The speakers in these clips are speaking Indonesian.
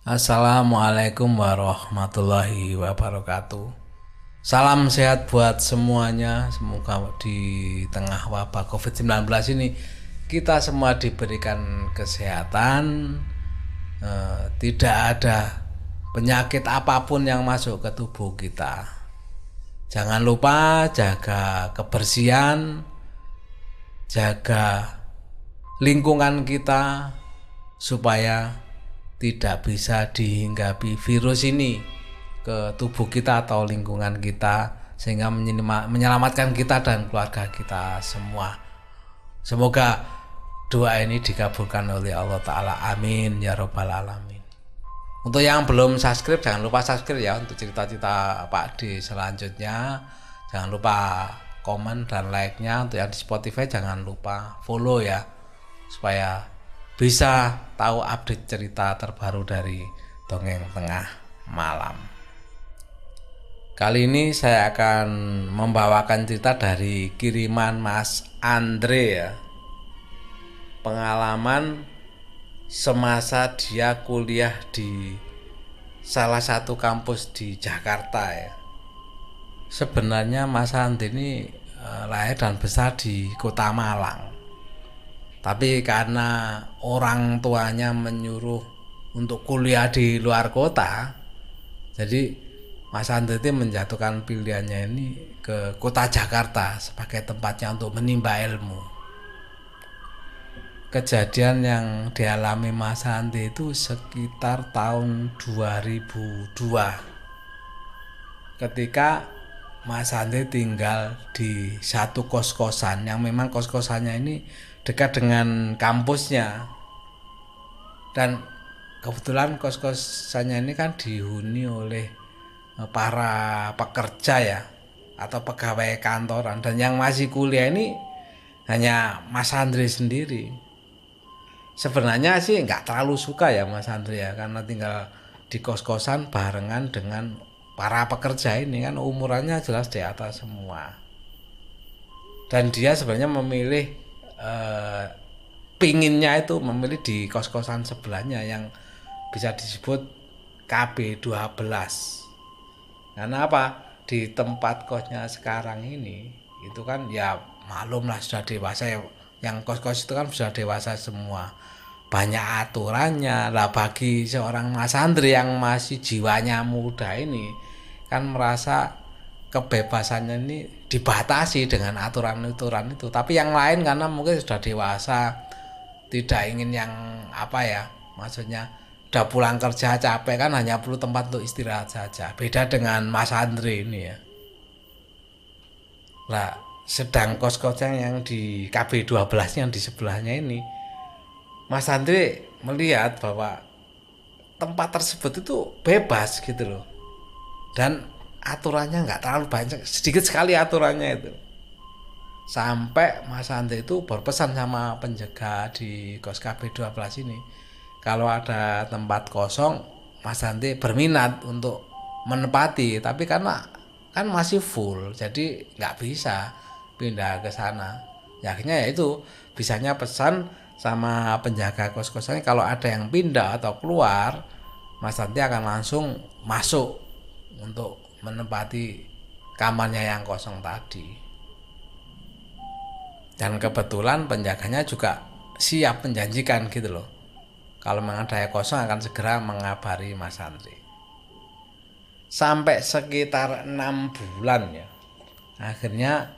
Assalamualaikum warahmatullahi wabarakatuh. Salam sehat buat semuanya. Semoga di tengah wabah COVID-19 ini kita semua diberikan kesehatan, tidak ada penyakit apapun yang masuk ke tubuh kita. Jangan lupa jaga kebersihan, jaga lingkungan kita supaya tidak bisa dihinggapi virus ini ke tubuh kita atau lingkungan kita, sehingga menyelamatkan kita dan keluarga kita semua. Semoga doa ini dikabulkan oleh Allah Ta'ala. Amin ya robbal alamin. Untuk yang belum subscribe, jangan lupa subscribe ya, untuk cerita-cerita Pak D selanjutnya. Jangan lupa komen dan like-nya. Untuk yang di Spotify jangan lupa follow ya, supaya bisa tahu update cerita terbaru dari Dongeng Tengah Malam. Kali ini saya akan membawakan cerita dari kiriman Mas Andre ya. Pengalaman semasa dia kuliah di salah satu kampus di Jakarta ya. Sebenarnya Mas Andre ini lahir dan besar di Kota Malang. Tapi karena orang tuanya menyuruh untuk kuliah di luar kota, jadi Mas Andre menjatuhkan pilihannya ini ke kota Jakarta sebagai tempatnya untuk menimba ilmu. Kejadian yang dialami Mas Andre itu sekitar tahun 2002, ketika Mas Andre tinggal di satu kos-kosan yang memang kos-kosannya ini dekat dengan kampusnya, dan kebetulan kos-kosannya ini kan dihuni oleh para pekerja ya, atau pegawai kantoran, dan yang masih kuliah ini hanya Mas Andre sendiri. Sebenarnya sih nggak terlalu suka ya Mas Andre ya, karena tinggal di kos-kosan barengan dengan para pekerja ini, kan umurannya jelas di atas semua. Dan dia sebenarnya memilih pinginnya itu memilih di kos-kosan sebelahnya yang bisa disebut KB12. Karena apa? Di tempat kosnya sekarang ini itu kan ya maklum lah, sudah dewasa ya. Yang kos-kos itu kan sudah dewasa semua, banyak aturannya lah. Bagi seorang Mas Andre yang masih jiwanya muda ini kan merasa kebebasannya ini dibatasi dengan aturan-aturan itu. Tapi yang lain karena mungkin sudah dewasa, tidak ingin yang apa ya, maksudnya udah pulang kerja capek kan, hanya perlu tempat untuk istirahat saja. Beda dengan Mas Andre ini ya. Lah sedang kos-kosan yang di KB12 yang di sebelahnya ini, Mas Andre melihat bahwa tempat tersebut itu bebas gitu loh, dan aturannya nggak terlalu banyak, sedikit sekali aturannya itu. Sampai Mas Andre itu berpesan sama penjaga di kos KB12 ini, kalau ada tempat kosong Mas Andre berminat untuk menempati, tapi karena kan masih full jadi nggak bisa pindah ke sana. Ya, akhirnya ya itu bisanya pesan sama penjaga kos-kosannya, kalau ada yang pindah atau keluar Mas Andre akan langsung masuk untuk menempati kamarnya yang kosong tadi. Dan kebetulan penjaganya juga siap menjanjikan gitu loh, kalau memang ada yang kosong akan segera mengabari Mas Andre. Sampai sekitar 6 bulan ya, akhirnya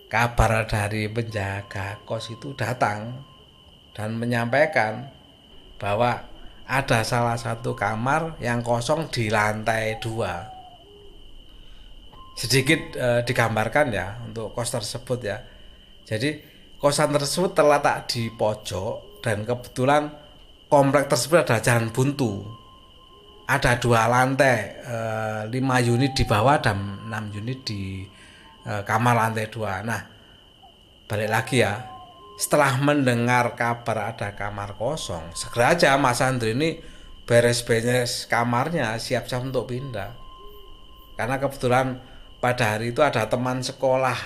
kabar dari penjaga kos itu datang dan menyampaikan bahwa ada salah satu kamar yang kosong di lantai 2. Sedikit digambarkan ya untuk kos tersebut ya. Jadi kosan tersebut terletak di pojok, dan kebetulan komplek tersebut ada jalan buntu. Ada 2 lantai, 5 unit di bawah dan 6 unit di kamar lantai 2. Nah, balik lagi ya. Setelah mendengar kabar ada kamar kosong, segera aja Mas Andre ini beres-beres kamarnya, siap-siap untuk pindah. Karena kebetulan pada hari itu ada teman sekolah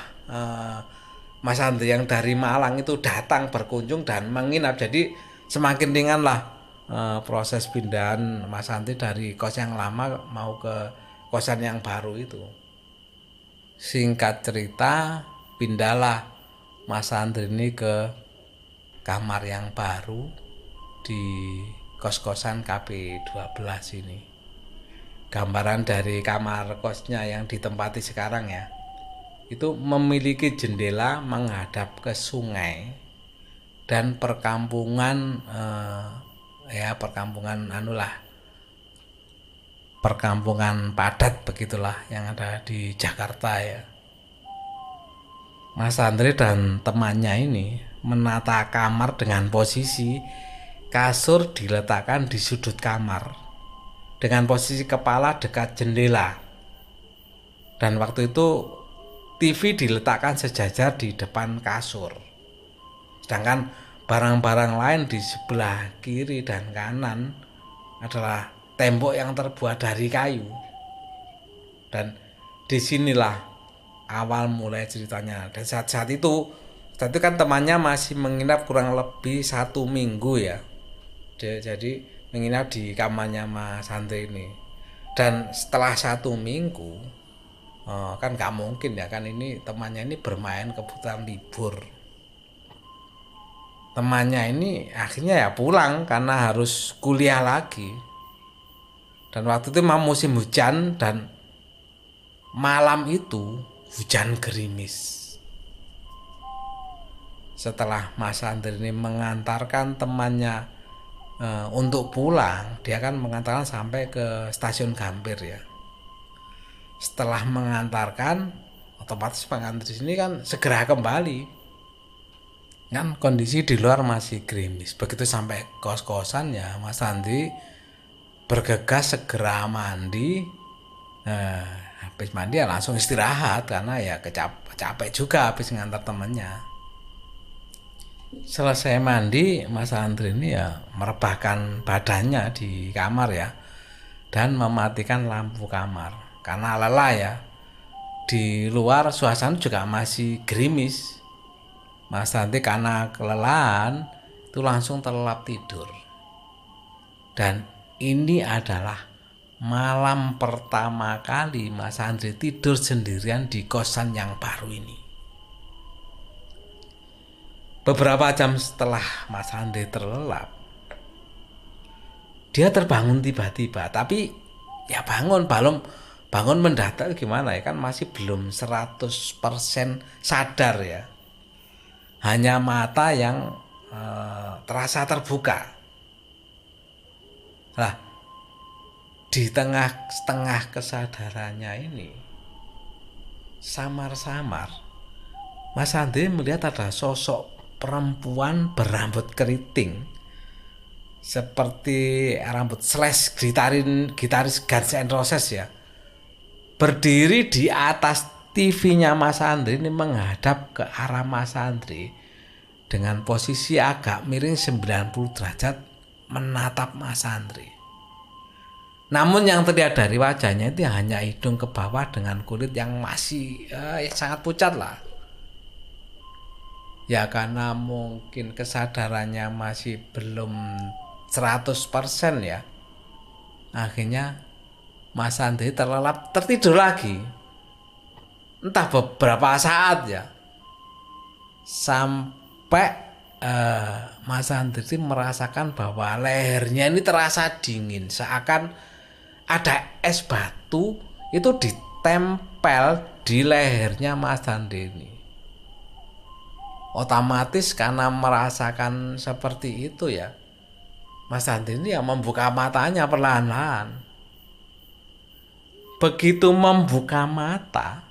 Mas Andre yang dari Malang itu datang berkunjung dan menginap, jadi semakin ringan lah proses pindahan Mas Andri dari kos yang lama mau ke kosan yang baru itu. Singkat cerita, pindahlah Mas Andri ini ke kamar yang baru di kos-kosan KB12 ini. Gambaran dari kamar kosnya yang ditempati sekarang ya, itu memiliki jendela menghadap ke sungai dan perkampungan perkampungan padat begitulah yang ada di Jakarta ya. Mas Andri dan temannya ini menata kamar dengan posisi kasur diletakkan di sudut kamar dengan posisi kepala dekat jendela, dan waktu itu TV diletakkan sejajar di depan kasur, sedangkan barang-barang lain di sebelah kiri dan kanan adalah tembok yang terbuat dari kayu. Dan disinilah awal mulai ceritanya. Dan saat itu kan temannya masih menginap kurang lebih 1 minggu ya. Jadi menginap di kamarnya Mas Andri ini. Dan setelah 1 minggu, kan gak mungkin ya kan, ini temannya ini bermain kebetulan libur. Temannya ini akhirnya ya pulang karena harus kuliah lagi. Dan waktu itu memang musim hujan, dan malam itu hujan gerimis. Setelah Mas Andri ini mengantarkan temannya untuk pulang, dia kan mengantarkan sampai ke stasiun Gambir ya. Setelah mengantarkan, otomatis pengantar di sini kan segera kembali. Kan kondisi di luar masih gerimis. Begitu sampai kos-kosan ya, Mas Andri bergegas segera mandi. Habis mandi ya langsung istirahat karena ya capek juga habis ngantar temannya. Selesai mandi, Mas Andri ini ya merebahkan badannya di kamar ya, dan mematikan lampu kamar karena lelah ya. Di luar suasana juga masih gerimis. Mas Andri karena kelelahan itu langsung terlelap tidur. Dan ini adalah malam pertama kali Mas Andri tidur sendirian di kosan yang baru ini. Beberapa jam setelah Mas Andri terlelap, dia terbangun tiba-tiba. Tapi ya bangun mendadak gimana ya, kan masih belum 100% sadar ya. Hanya mata yang terasa terbuka. Nah, di tengah kesadarannya ini, samar-samar Mas Andri melihat ada sosok perempuan berambut keriting seperti rambut slash gitaris Guns N' Roses ya, berdiri di atas TV-nya Mas Andri ini menghadap ke arah Mas Andri dengan posisi agak miring 90 derajat menatap Mas Andri. Namun yang terlihat dari wajahnya itu hanya hidung ke bawah dengan kulit yang masih sangat pucat lah. Ya karena mungkin kesadarannya masih belum 100% ya. Akhirnya Mas Andri tertidur lagi. Entah beberapa saat ya. Sampai Mas Andri merasakan bahwa lehernya ini terasa dingin. Seakan ada es batu itu ditempel di lehernya Mas Andri ini. Otomatis karena merasakan seperti itu ya, Mas Andri ini ya membuka matanya perlahan-lahan. Begitu membuka mata,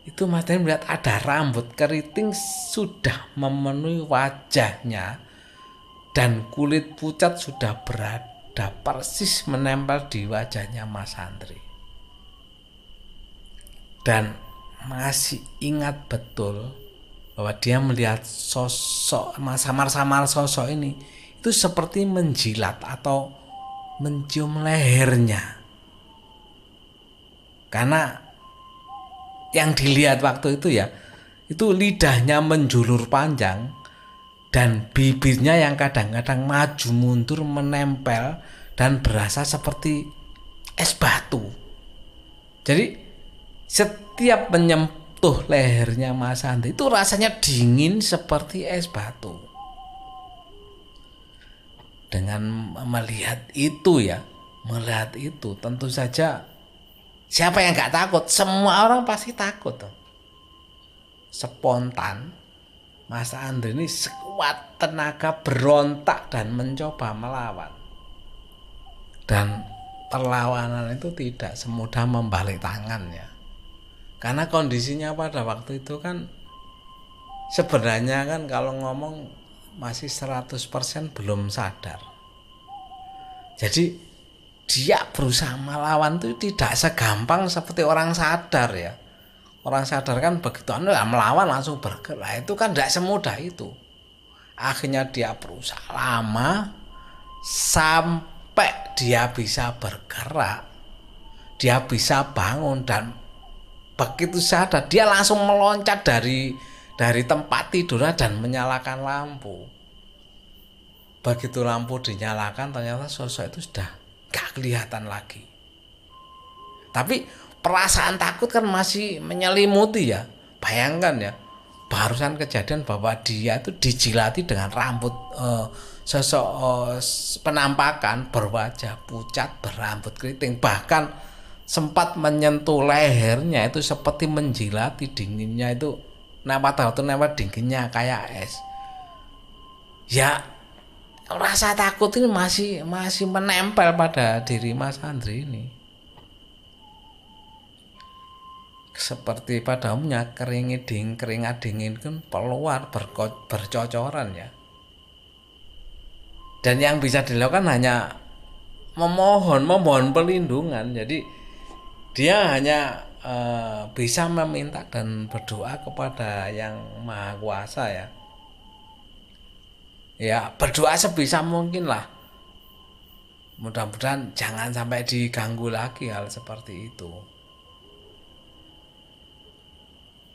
itu Mas Andri melihat ada rambut keriting sudah memenuhi wajahnya, dan kulit pucat sudah berada persis menempel di wajahnya Mas Andri. Dan masih ingat betul bahwa dia melihat sosok samar-samar sosok ini itu seperti menjilat atau mencium lehernya. Karena yang dilihat waktu itu ya, itu lidahnya menjulur panjang dan bibirnya yang kadang-kadang maju mundur menempel dan berasa seperti es batu. Jadi setiap menyentuh lehernya Mas Andri itu rasanya dingin seperti es batu. Dengan melihat itu tentu saja siapa yang gak takut? Semua orang pasti takut. Spontan Mas Andri ini sekuat tenaga berontak dan mencoba melawan. Dan perlawanan itu tidak semudah membalik tangan ya. Karena kondisinya pada waktu itu kan sebenarnya kan kalau ngomong masih 100% belum sadar. Jadi dia berusaha melawan itu tidak segampang seperti orang sadar ya. Orang sadar kan begitu melawan langsung bergerak. Itu kan tidak semudah itu. Akhirnya dia berusaha lama sampai dia bisa bergerak. Dia bisa bangun dan begitu sadar dia langsung meloncat dari tempat tidurnya dan menyalakan lampu. Begitu lampu dinyalakan ternyata sosok itu sudah gak kelihatan lagi. Tapi perasaan takut kan masih menyelimuti ya. Bayangkan ya, barusan kejadian bahwa dia itu dijilati dengan rambut sosok penampakan berwajah pucat berambut keriting, bahkan sempat menyentuh lehernya itu seperti menjilati dinginnya itu, nempel dinginnya kayak es. Ya rasa takut ini masih menempel pada diri Mas Andri ini. Seperti pada umumnya keringat dingin kan keluar bercocoran ya. Dan yang bisa dilakukan hanya memohon perlindungan. Jadi dia hanya bisa meminta dan berdoa kepada Yang Maha Kuasa ya. Ya berdoa sebisa mungkin lah. Mudah-mudahan jangan sampai diganggu lagi hal seperti itu.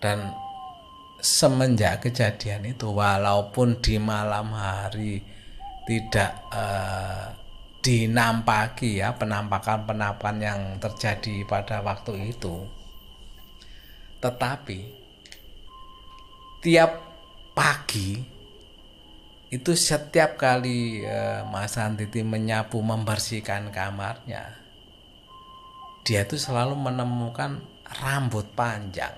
Dan semenjak kejadian itu, walaupun di malam hari tidak dinampaki ya penampakan yang terjadi pada waktu itu, tetapi tiap pagi itu setiap kali Mas Andri menyapu membersihkan kamarnya, dia itu selalu menemukan rambut panjang.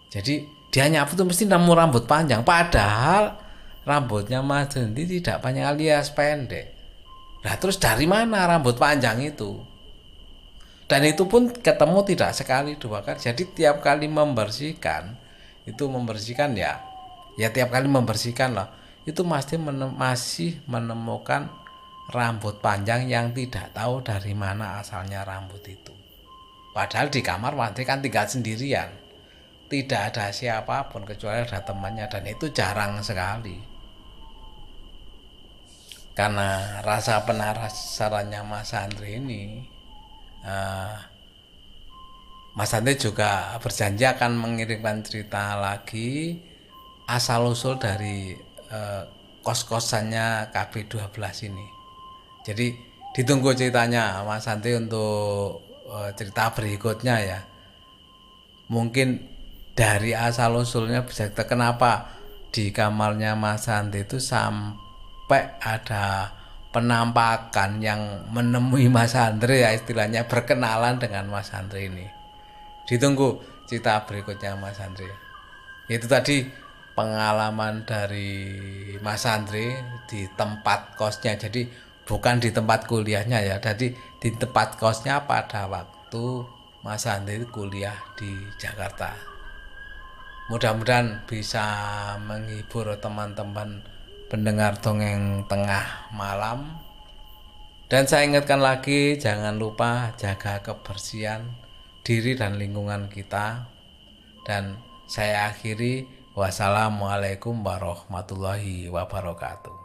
Jadi dia nyapu tuh mesti nemu rambut panjang, padahal rambutnya Mas Andri tidak panjang alias pendek. Nah terus dari mana rambut panjang itu? Dan itu pun ketemu tidak sekali dua kali. Jadi tiap kali membersihkan ya tiap kali membersihkan lah, itu masih menemukan rambut panjang yang tidak tahu dari mana asalnya rambut itu. Padahal di kamar mandi kan tinggal sendirian, tidak ada siapapun kecuali ada temannya, dan itu jarang sekali. Karena rasa penasarannya Mas Andri ini, Mas Andri juga berjanji akan mengirimkan cerita lagi asal-usul dari kos-kosannya KB12 ini. Jadi ditunggu ceritanya Mas Andri untuk cerita berikutnya ya. Mungkin dari asal-usulnya bisa kita kenapa di kamarnya Mas Andri itu sampai ada penampakan yang menemui Mas Andri ya, istilahnya berkenalan dengan Mas Andri ini. Ditunggu cerita berikutnya Mas Andri. Itu tadi pengalaman dari Mas Andri di tempat kosnya. Jadi bukan di tempat kuliahnya ya. Jadi di tempat kosnya pada waktu Mas Andri kuliah di Jakarta. Mudah-mudahan bisa menghibur teman-teman pendengar dongeng tengah malam. Dan saya ingatkan lagi, jangan lupa jaga kebersihan diri dan lingkungan kita. Dan saya akhiri, wassalamualaikum warahmatullahi wabarakatuh.